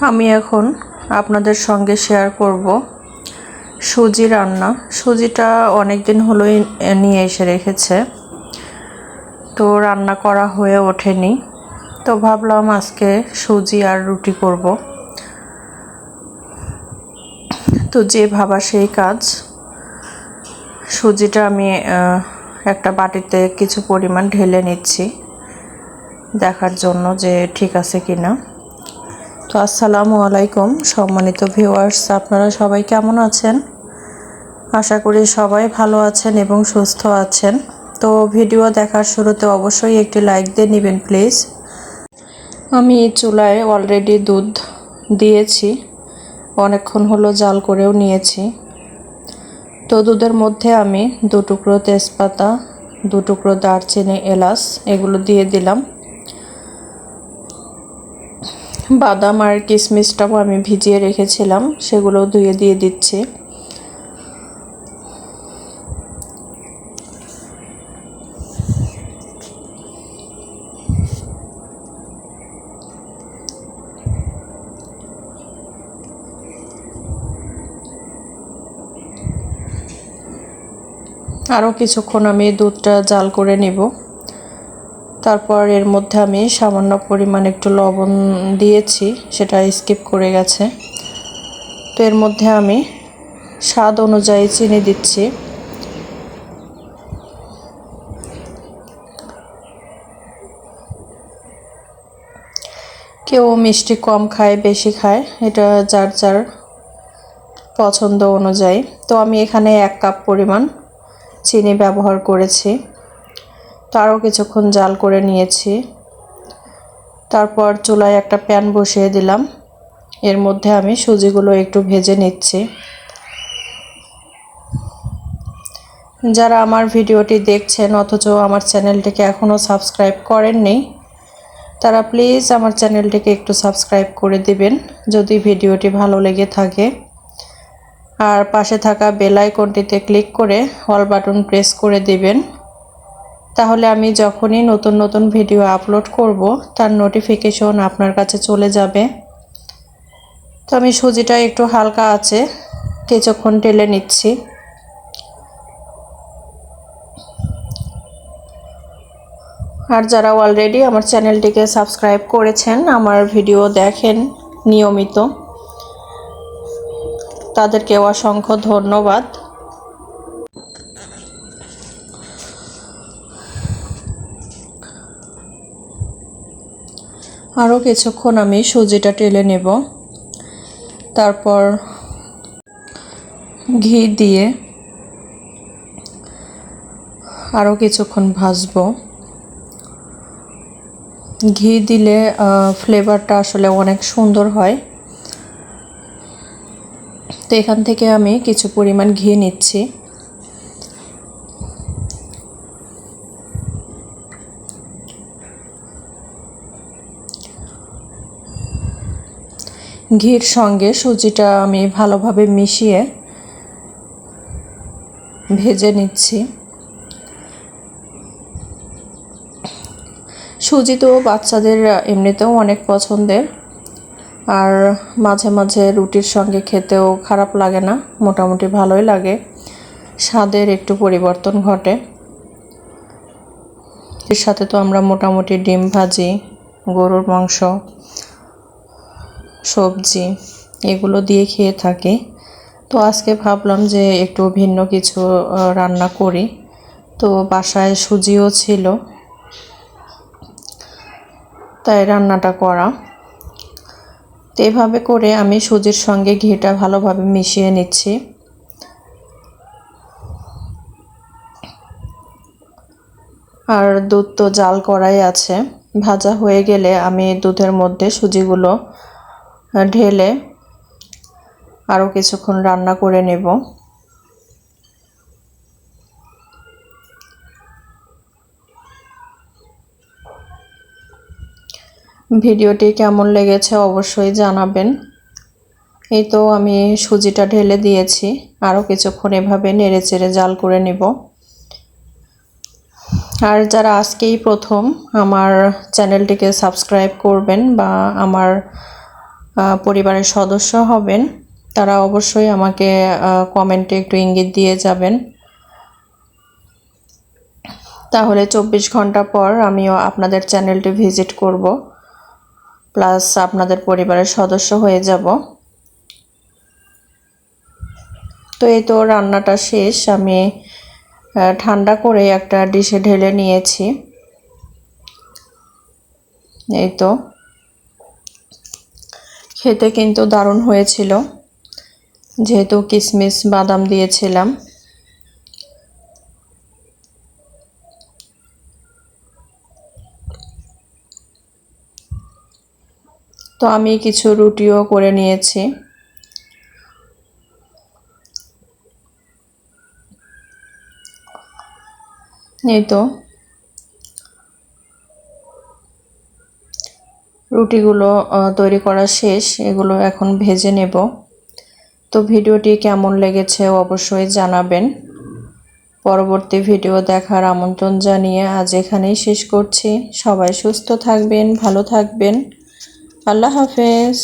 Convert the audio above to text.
আমি এখন আপনাদের সঙ্গে শেয়ার করব সুজি রান্না। সুজিটা অনেক দিন হলোই নিয়ে এসে রেখেছে, তো রান্না করা হয়ে ওঠেনি। তো ভাবলাম আজকে সুজি আর রুটি করব। তো যে ভাবা সেই কাজ। সুজিটা আমি একটা বাটিতে কিছু পরিমাণ ঢেলে নিচ্ছি দেখার জন্য যে ঠিক আছে কিনা। তো আসসালামু আলাইকুম সম্মানিত ভিউয়ার্স, আপনারা সবাই কেমন আছেন? আশা করি সবাই ভালো আছেন এবং সুস্থ আছেন। তো ভিডিও দেখার শুরুতে অবশ্যই একটি লাইক দিয়ে নেবেন প্লিজ। আমি চুলায় অলরেডি দুধ দিয়েছি, অনেকক্ষণ হলো জাল করেও নিয়েছি। তো দুধের মধ্যে আমি 2 টুকরো তেজপাতা, 2 টুকরো দারচিনি, এলাচ এগুলো দিয়ে দিলাম। বাদাম আর কিশমিশটাও আমি ভিজিয়ে রেখেছিলাম, সেগুলো ধুয়ে দিয়ে দিচ্ছি। আরও কিছুক্ষণ আমি দুধটা জাল করে নেব। তারপর এর মধ্যে আমি সামান্য পরিমাণ একটু লবণ দিয়েছি, সেটা স্কিপ করে গেছে। তো এর মধ্যে আমি স্বাদ অনুযায়ী চিনি দিচ্ছি। কেউ মিষ্টি কম খায়, বেশি খায়, এটা যার যার পছন্দ অনুযায়ী। তো আমি এখানে 1 কাপ পরিমাণ চিনি ব্যবহার করেছি। তো আরও কিছুক্ষণ জাল করে নিয়েছি। তারপর চুলায় একটা প্যান বসিয়ে দিলাম। এর মধ্যে আমি সুজিগুলো একটু ভেজে নিচ্ছি। যারা আমার ভিডিওটি দেখছেন অথচ আমার চ্যানেলটিকে এখনও সাবস্ক্রাইব করেননি, তারা প্লিজ আমার চ্যানেলটিকে একটু সাবস্ক্রাইব করে দিবেন যদি ভিডিওটি ভালো লেগে থাকে। আর পাশে থাকা বেল আইকনটিতে ক্লিক করে অল বাটন প্রেস করে দিবেন, তাহলে আমি যখনই নতুন নতুন ভিডিও আপলোড করব তার নোটিফিকেশন আপনার কাছে চলে যাবে। তো আমি সুজিটা একটু হালকা আছে কিছুক্ষণ টেলে নিচ্ছি। আর যারা অলরেডি আমার চ্যানেলটিকে সাবস্ক্রাইব করেছেন, আমার ভিডিও দেখেন নিয়মিত, তাদেরকে অসংখ্য ধন্যবাদ। আরও কিছুক্ষণ আমি সুজিটা টেলে নেব। তারপর ঘি দিয়ে আরও কিছুক্ষণ ভাজবো। ঘি দিলে ফ্লেভারটা আসলে অনেক সুন্দর হয়। তো এখান থেকে আমি কিছু পরিমাণ ঘি নিচ্ছি। ঘির সঙ্গে সুজিটা আমি ভালোভাবে মিশিয়ে ভেজে নিচ্ছি। সুজি তো বাচ্চাদের এমনিতেও অনেক পছন্দের, আর মাঝে মাঝে রুটির সঙ্গে খেতেও খারাপ লাগে না, মোটামুটি ভালোই লাগে। স্বাদের একটু পরিবর্তন ঘটে। এর সাথে তো আমরা মোটামুটি ডিম ভাজি, গরুর মাংস, সবজি এগুলো দিয়ে খেয়ে থাকি। তো আজকে ভাবলাম যে একটু ভিন্ন কিছু রান্না করি। তো বাসায় সুজিও ছিল, তাই রান্নাটা করা। তো এভাবে করে আমি সুজির সঙ্গে ঘিটা ভালোভাবে মিশিয়ে নিচ্ছি। আর দুধ তো জাল করাই আছে, ভাজা হয়ে গেলে আমি দুধের মধ্যে সুজিগুলো ঢেলে আরও কিছুক্ষণ রান্না করে নেব। ভিডিওটি কেমন লেগেছে অবশ্যই জানাবেন। এই তো আমি সুজিটা ঢেলে দিয়েছি, আরও কিছুক্ষণ এভাবে নেড়েচেড়ে জাল করে নেব। আর যারা আজকেই প্রথম আমার চ্যানেলটিকে সাবস্ক্রাইব করবেন বা আমার পরিবারের সদস্য হবেন তারা অবশ্যই আমাকে কমেন্টে একটু ইঙ্গিত দিয়ে যাবেন, তাহলে 24 ঘন্টা পর আমিও আপনাদের চ্যানেলটি ভিজিট করব, প্লাস আপনাদের পরিবারের সদস্য হয়ে যাব। তো এই তো রান্নাটা শেষ, আমি ঠান্ডা করে একটা ডিশে ঢেলে নিয়েছি। এই তো খেতে কিন্তু দারুণ হয়েছিল, যেহেতু কিশমিশ বাদাম দিয়েছিলাম। তো আমি কিছু রুটিও করে নিয়েছি। এই তো রুটিগুলো তৈরি করা শেষ, এগুলো এখন ভেজে নেব। তো ভিডিওটি কেমন লেগেছে অবশ্যই জানাবেন। পরবর্তী ভিডিও দেখার আমন্ত্রণ জানিয়ে আজ এখানেই শেষ করছি। সবাই সুস্থ থাকবেন, ভালো থাকবেন। আল্লাহ হাফেজ।